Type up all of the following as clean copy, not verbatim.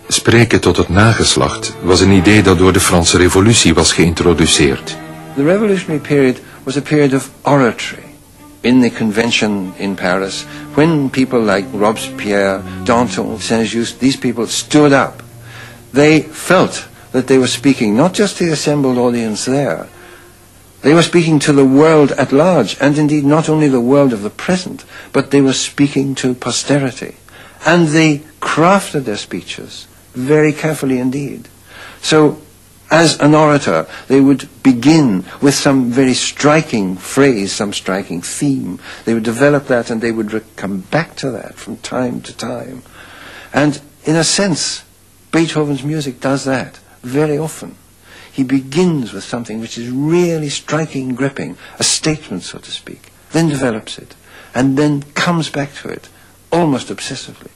Spreken tot het nageslacht was een idee dat door de Franse Revolutie was geïntroduceerd. The revolutionary period was a period of oratory. In the convention in Paris, when people like Robespierre, Danton, Saint-Just, these people stood up, they felt that they were speaking not just to the assembled audience there, they were speaking to the world at large, and indeed not only the world of the present, but they were speaking to posterity. And they crafted their speeches very carefully indeed. So, as an orator, they would begin with some very striking phrase, some striking theme. They would develop that and they would come back to that from time to time. And in a sense, Beethoven's music does that very often. He begins with something which is really striking, gripping, a statement, so to speak, then develops it, and then comes back to it, almost obsessively.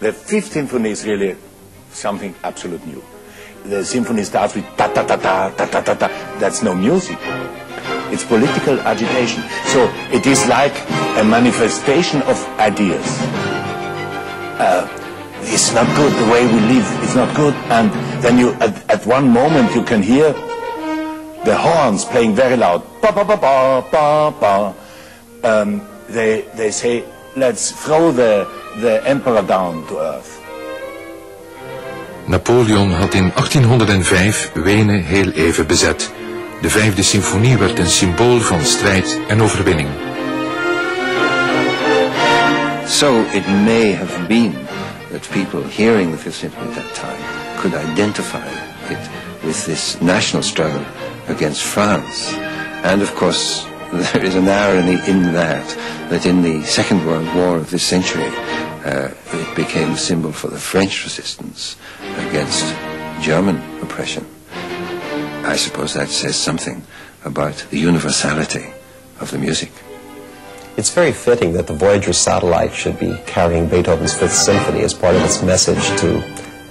The Fifth Symphony is really something absolute new. The symphony starts with ta-ta-ta-ta, ta-ta-ta-ta. That's no music. It's political agitation. So it is like a manifestation of ideas. It's not good, the way we live, it's not good. And then you, at one moment you can hear the horns playing very loud. Ba-ba-ba-ba-ba-ba. They say, let's throw the emperor down to earth. Napoleon had in 1805 Wenen heel even bezet. De vijfde symfonie werd een symbool van strijd en overwinning. So it may have been that people hearing the Fifth Symphony at that time could identify it with this national struggle against France. And of course, there is an irony in that in the Second World War of this century, it became a symbol for the French resistance against German oppression. I suppose that says something about the universality of the music. It's very fitting that the Voyager satellite should be carrying Beethoven's Fifth Symphony as part of its message to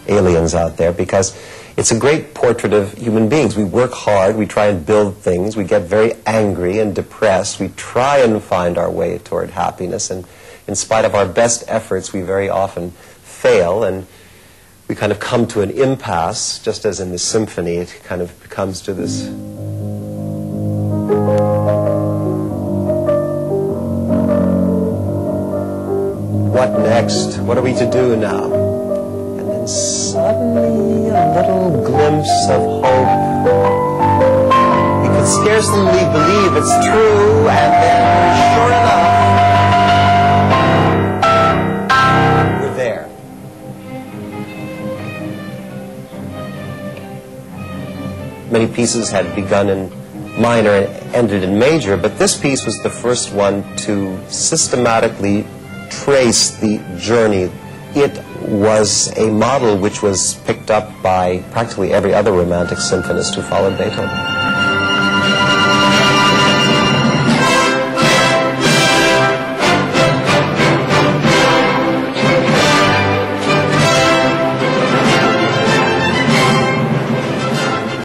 aliens out there, because it's a great portrait of human beings. We work hard, we try and build things, we get very angry and depressed, we try and find our way toward happiness, and in spite of our best efforts, we very often fail, and we kind of come to an impasse, just as in the symphony, it kind of comes to this. What next? What are we to do now? And then suddenly a little glimpse of hope. You could scarcely believe it's true, and then, sure enough, we're there. Many pieces had begun in minor and ended in major, but this piece was the first one to systematically trace the journey. It was a model which was picked up by practically every other Romantic symphonist who followed Beethoven.